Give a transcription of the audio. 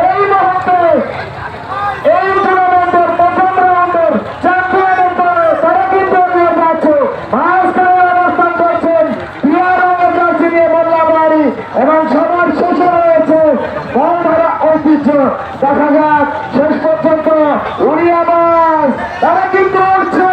এই মুহূর্তে এই টুর্নামেন্টের প্রথম রাউন্ডের চ্যাম্পিয়নের দলে তারা কিন্তু এগিয়ে যাচ্ছে। মাঝখানে অবস্থান করছেন টিয়া রঙের জার্সি নিয়ে মোল্লাবাড়ি এবং সবার শেষে রয়েছে বন্ধরা ঐতিহ্য। দেখা যাক শেষ পর্যন্ত উড়িয়া বাস তারা কিন্তু উঠছে।